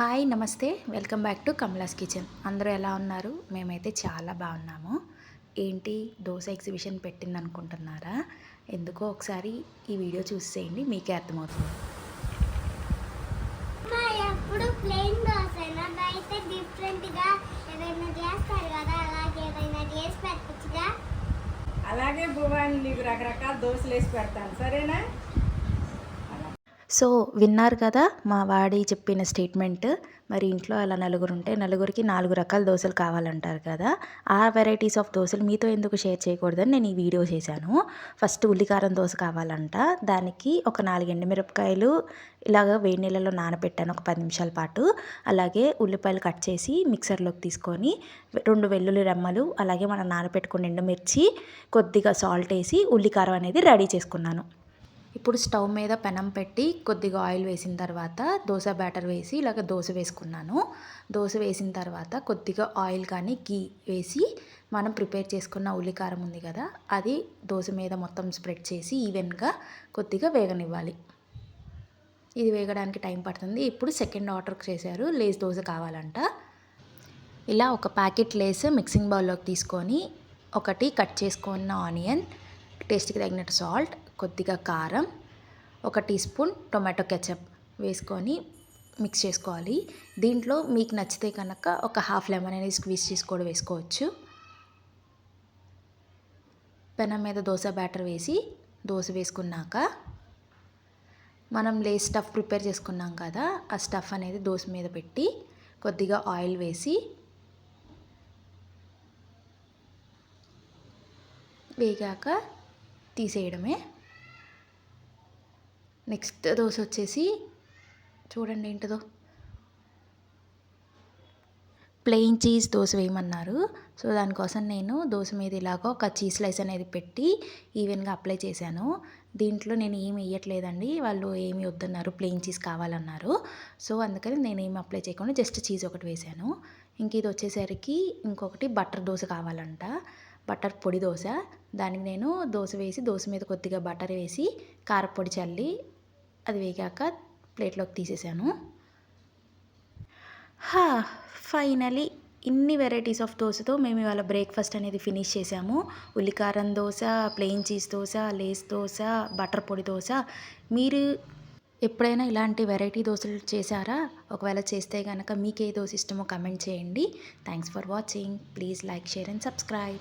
Hi నమస్తే welcome back to కమలాస్ kitchen. అందరూ ఎలా ఉన్నారు? మేమైతే చాలా బాగున్నాము. ఏంటి దోశ ఎగ్జిబిషన్ పెట్టింది అనుకుంటున్నారా? ఎందుకో ఒకసారి ఈ వీడియో చూసేయండి, మీకే అర్థమవుతుంది. ఎప్పుడు ప్లెయిన్ దోశనా అయితే డిఫరెంట్గా ఏదైనా చేస్తారు కదా, అలాగే ఏదైనా చేసి పెట్టచ్చుగా. అలాగే భువాని నీకు రకరకాల దోశలు వేసి పెడతాను, సరేనా? సో విన్నారు కదా మా వాడి చెప్పిన స్టేట్మెంట్. మరి ఇంట్లో అలా నలుగురు ఉంటే నలుగురికి 4 రకాల దోశలు కావాలంటారు కదా, ఆ వెరైటీస్ ఆఫ్ దోశలు మీతో ఎందుకు షేర్ చేయకూడదని నేను ఈ వీడియో చేశాను. ఫస్ట్ ఉల్లికారం దోశ కావాలంట. దానికి ఒక 4 ఎండుమిరపకాయలు ఇలాగ వేడి నీళ్ళలో నానబెట్టాను ఒక 10 నిమిషాల పాటు. అలాగే ఉల్లిపాయలు కట్ చేసి మిక్సర్లోకి తీసుకొని 2 వెల్లుల్లి రెమ్మలు, అలాగే మనం నానబెట్టుకున్న ఎండుమిర్చి, కొద్దిగా సాల్ట్ వేసి ఉల్లికారం అనేది రెడీ చేసుకున్నాను. ఇప్పుడు స్టవ్ మీద పెనం పెట్టి కొద్దిగా ఆయిల్ వేసిన తర్వాత దోశ బ్యాటర్ వేసి ఇలాగ దోశ వేసుకున్నాను. దోశ వేసిన తర్వాత కొద్దిగా ఆయిల్ కానీ గీ వేసి మనం ప్రిపేర్ చేసుకున్న ఉల్లికారం ఉంది కదా, అది దోశ మీద మొత్తం స్ప్రెడ్ చేసి ఈవెన్గా కొద్దిగా వేగనివ్వాలి. ఇది వేగడానికి టైం పడుతుంది. ఇప్పుడు సెకండ్ ఆర్డర్ చేశారు, లేస్ దోశ కావాలంట. ఇలా ఒక ప్యాకెట్ లేస్ మిక్సింగ్ బౌల్లోకి తీసుకొని ఒకటి కట్ చేసుకున్న ఆనియన్, టేస్ట్కి తగినట్టు సాల్ట్, కొద్దిగా కారం, 1 టీ స్పూన్ టొమాటో కెచప్ వేసుకొని మిక్స్ చేసుకోవాలి. దీంట్లో మీకు నచ్చితే కనుక ఒక హాఫ్ లెమన్ అనేది స్క్వీజ్ చేసి కూడా వేసుకోవచ్చు. పెనం మీద దోశ బ్యాటర్ వేసి దోశ వేసుకున్నాక మనం లేస్ స్టఫ్ ప్రిపేర్ చేసుకున్నాం కదా, ఆ స్టఫ్ అనేది దోశ మీద పెట్టి కొద్దిగా ఆయిల్ వేసి వేగాక తీసేయడమే. నెక్స్ట్ దోశ వచ్చేసి చూడండి ఏంటిదో, ప్లెయిన్ చీజ్ దోశ వేయమన్నారు. సో దానికోసం నేను దోశ మీద ఇలాగ ఒక చీజ్ స్లైస్ అనేది పెట్టి ఈవెన్గా అప్లై చేశాను. దీంట్లో నేను ఏమి వేయట్లేదండి, వాళ్ళు ఏమి వద్దన్నారు, ప్లెయిన్ చీజ్ కావాలన్నారు. సో అందుకని నేను ఏమి అప్లై చేయకుండా జస్ట్ చీజ్ ఒకటి వేశాను. ఇంక ఇది వచ్చేసరికి ఇంకొకటి బటర్ దోశ కావాలంట, బటర్ పొడి దోశ. దానికి నేను దోశ వేసి దోశ మీద కొద్దిగా బటర్ వేసి కారపొడి చల్లి అది వేగాక ప్లేట్లోకి తీసేసాను. ఫైనలీ ఇన్ని వెరైటీస్ ఆఫ్ దోశతో మేము ఇవాళ బ్రేక్ఫాస్ట్ అనేది ఫినిష్ చేసాము. ఉల్లికారం dosa, plain cheese dosa, Lay's dosa, butter podi dosa. మీరు ఎప్పుడైనా ఇలాంటి వెరైటీ దోశలు చేశారా? ఒకవేళ చేస్తే కనుక మీకు ఏ దోశ ఇష్టమో కమెంట్ చేయండి. Thanks for watching. Please like, share and subscribe.